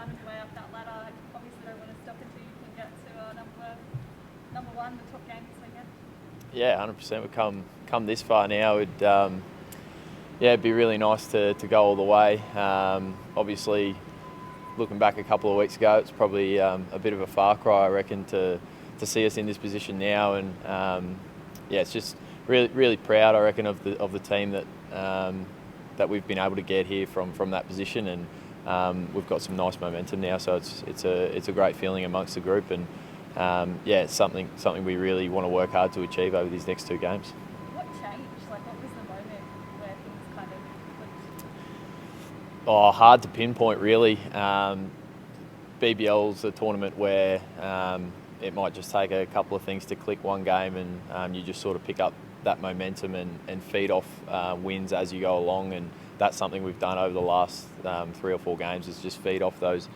climbing your way up that ladder. Obviously, don't want to stop until you can get to number one, the top game this weekend. Yeah, 100%. We've come this far now. It'd be really nice to go all the way. Obviously, looking back a couple of weeks ago, it's probably a bit of a far cry, I reckon, to see us in this position now. And it's just really proud, I reckon, of the team that we've been able to get here from that position. And we've got some nice momentum now, so it's a great feeling amongst the group. And it's something we really want to work hard to achieve over these next two games. What changed? What was the moment where things kind of clicked? Oh, hard to pinpoint, really. BBL's a tournament where it might just take a couple of things to click one game, and you just sort of pick up that momentum and feed off wins as you go along. And that's something we've done over the last 3 or 4 games, is just feed off those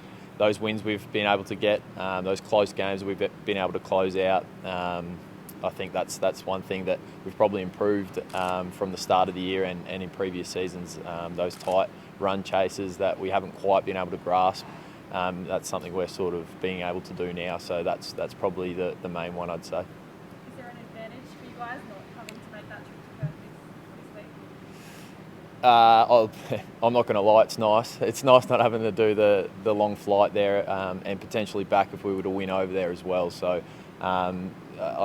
wins we've been able to get, those close games that we've been able to close out. I think that's one thing that we've probably improved from the start of the year and in previous seasons, those tight run chases that we haven't quite been able to grasp. That's something we're sort of being able to do now, so that's probably the main one, I'd say. Is there an advantage for you guys not having to make that trip to Perth this week? I'm not going to lie, it's nice. It's nice not having to do the long flight there, and potentially back if we were to win over there as well. So I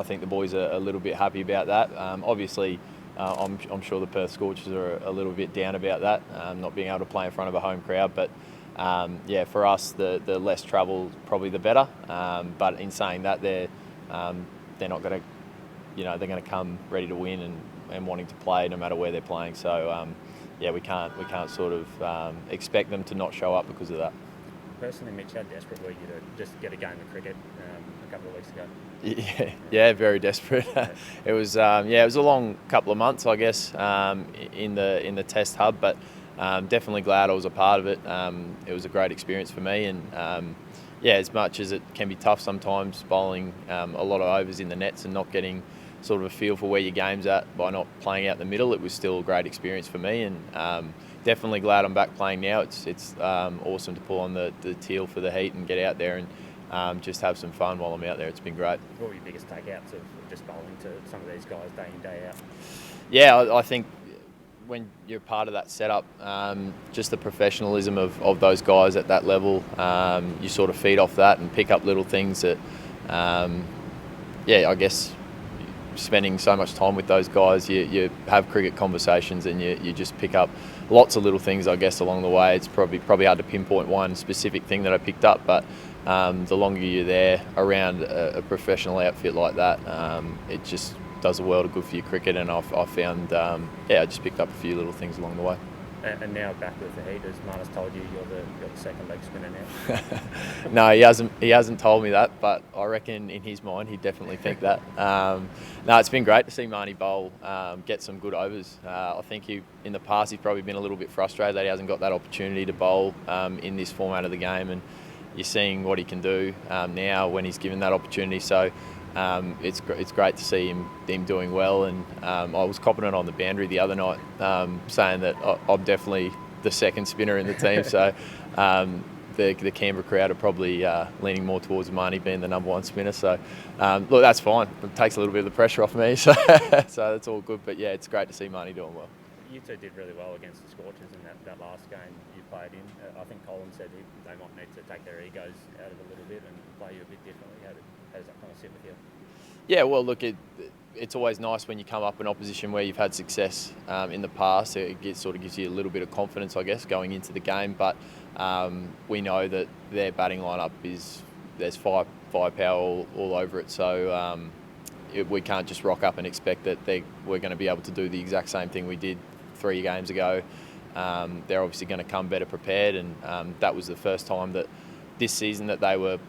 think the boys are a little bit happy about that. Obviously, I'm sure the Perth Scorchers are a little bit down about that, not being able to play in front of a home crowd. But for us, the less travel probably the better. But in saying that, they're not going to, they're going to come ready to win and wanting to play no matter where they're playing. So we can't sort of expect them to not show up because of that. Personally, Mitch, how desperate were you to just get a game of cricket a couple of weeks ago? Yeah, very desperate. It was it was a long couple of months, I guess, in the test hub, but definitely glad I was a part of it. It was a great experience for me, and as much as it can be tough sometimes bowling a lot of overs in the nets and not getting sort of a feel for where your game's at by not playing out the middle, it was still a great experience for me, and definitely glad I'm back playing now. It's awesome to pull on the teal for the Heat and get out there and just have some fun while I'm out there. It's been great. What were your biggest takeouts of just bowling to some of these guys day in, day out? Yeah, I think when you're part of that setup, just the professionalism of those guys at that level, you sort of feed off that and pick up little things that, I guess, spending so much time with those guys, you have cricket conversations and you just pick up lots of little things, I guess, along the way. It's probably hard to pinpoint one specific thing that I picked up, but the longer you're there around a professional outfit like that, it just does a world of good for your cricket. And I found, I just picked up a few little things along the way. And now back with the Heat, as Marnus told you, you're the second leg spinner now. No, he hasn't told me that, but I reckon in his mind he'd definitely think that. No, it's been great to see Marnie bowl, get some good overs. I think in the past he's probably been a little bit frustrated that he hasn't got that opportunity to bowl in this format of the game, and you're seeing what he can do now when he's given that opportunity. So it's great to see him doing well, and I was copping it on the boundary the other night, saying that I'm definitely the second spinner in the team. So the Canberra crowd are probably leaning more towards Marnie being the number one spinner. So look, that's fine. It takes a little bit of the pressure off me, so that's all good. But yeah, it's great to see Marnie doing well. You two did really well against the Scorchers in that last game you played in. I think Colin said they might need to take their egos out of it a little bit and play you a bit differently. How does that kind of sit with you? Yeah, well, look, it's always nice when you come up in opposition where you've had success in the past. It sort of gives you a little bit of confidence, I guess, going into the game. But we know that their batting lineup there's firepower all over it. So we can't just rock up and expect that we're going to be able to do the exact same thing we did 3 games ago. They're obviously going to come better prepared, and that was the first time that this season that they were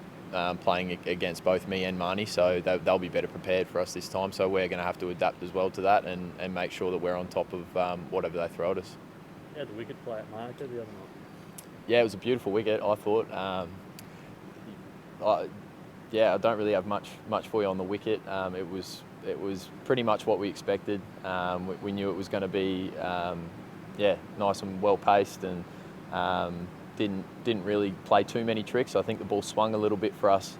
playing against both me and Marnie, so they'll be better prepared for us this time. So we're going to have to adapt as well to that and make sure that we're on top of whatever they throw at us. Yeah, the wicket play at Manuka the other night. Yeah, it was a beautiful wicket, I thought. I don't really have much for you on the wicket. It was pretty much what we expected. We knew it was going to be nice and well paced, and didn't really play too many tricks. I think the ball swung a little bit for us,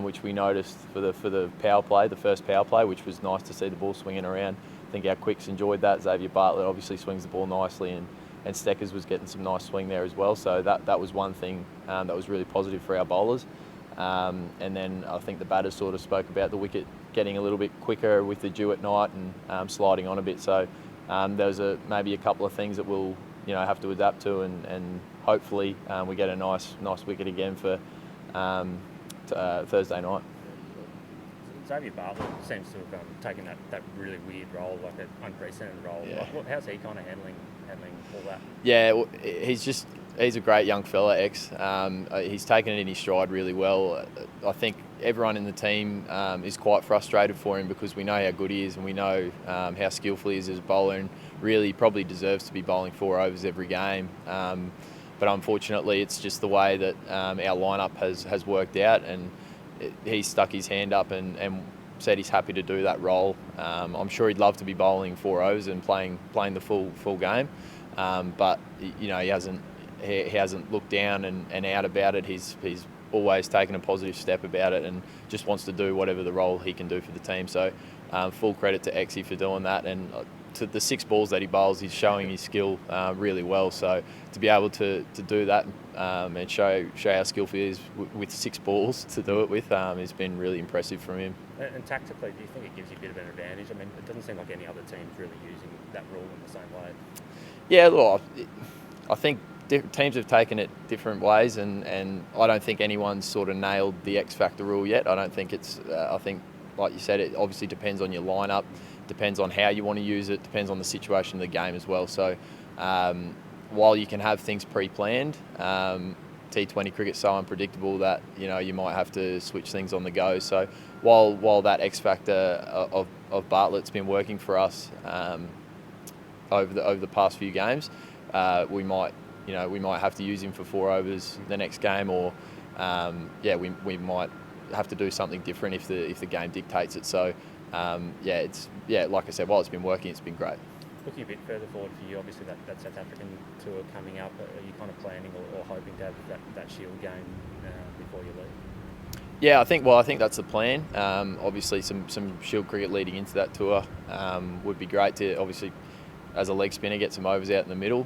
which we noticed for the power play, the first power play, which was nice to see the ball swinging around. I think our quicks enjoyed that. Xavier Bartlett obviously swings the ball nicely, and Steckers was getting some nice swing there as well. So that was one thing that was really positive for our bowlers. And then I think the batters sort of spoke about the wicket getting a little bit quicker with the dew at night and sliding on a bit. So there was maybe a couple of things that we'll have to adapt to, and hopefully we get a nice wicket again for Thursday night. Xavier Bartlett seems to have taken that really weird role, like an unprecedented role. Yeah. How's he kind of handling all that? Yeah, well, he's a great young fella, he's taken it in his stride really well. I think everyone in the team is quite frustrated for him because we know how good he is, and we know how skillful he is as a bowler, and really probably deserves to be bowling 4 overs every game. But unfortunately, it's just the way that our lineup has worked out, and he's stuck his hand up and said he's happy to do that role. I'm sure he'd love to be bowling 4 overs and playing the full game, but he hasn't looked down and out about it. He's always taken a positive step about it and just wants to do whatever the role he can do for the team. So full credit to Exy for doing that, and to the 6 balls that he bowls, he's showing his skill really well. So to be able to do that and show how skillful he is with 6 balls to do it with has been really impressive from him. And tactically, do you think it gives you a bit of an advantage? I mean, it doesn't seem like any other team's really using that rule in the same way. Yeah, look, I think teams have taken it different ways, and I don't think anyone's sort of nailed the X Factor rule yet. I don't think it's. I think, like you said, it obviously depends on your lineup, depends on how you want to use it, depends on the situation of the game as well. So while you can have things pre-planned, T20 cricket's so unpredictable that you might have to switch things on the go. So while that X Factor of Bartlett's been working for us over the past few games, we might have to use him for 4 overs the next game, or we might have to do something different if the game dictates it. So like I said, while it's been working, it's been great. Looking a bit further forward for you, obviously that South African tour coming up, are you kind of planning or hoping to have that Shield game before you leave? Yeah, I think that's the plan. Obviously, some Shield cricket leading into that tour would be great to, obviously, as a leg spinner, get some overs out in the middle.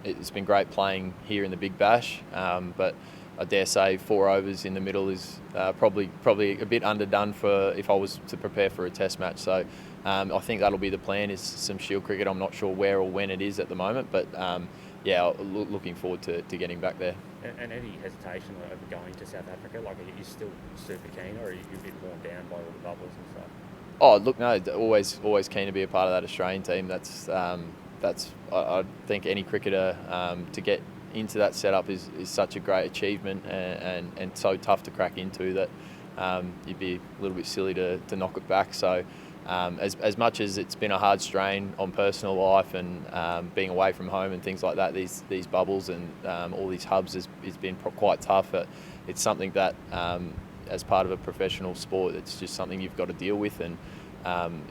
It's been great playing here in the Big Bash, but I dare say 4 overs in the middle is probably a bit underdone for if I was to prepare for a Test match. So I think that'll be the plan, is some Shield cricket. I'm not sure where or when it is at the moment, but looking forward to getting back there. And any hesitation over going to South Africa? Like, are you still super keen, or are you a bit worn down by all the bubbles and stuff? Oh, look, no, always keen to be a part of that Australian team. That's I think any cricketer to get into that setup is such a great achievement and so tough to crack into that you'd be a little bit silly to knock it back. So as much as it's been a hard strain on personal life and being away from home and things like that, these bubbles and all these hubs has been quite tough. It's something that as part of a professional sport, it's just something you've got to deal with, and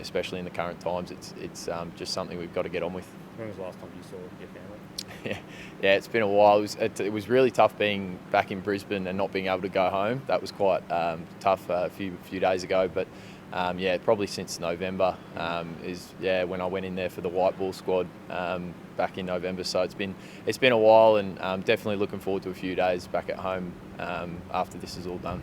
especially in the current times, it's just something we've got to get on with. When was the last time you saw your family? Yeah, it's been a while. It was really tough being back in Brisbane and not being able to go home. That was quite tough a few days ago, but probably since November is when I went in there for the white ball squad back in November. So it's been a while, and definitely looking forward to a few days back at home after this is all done.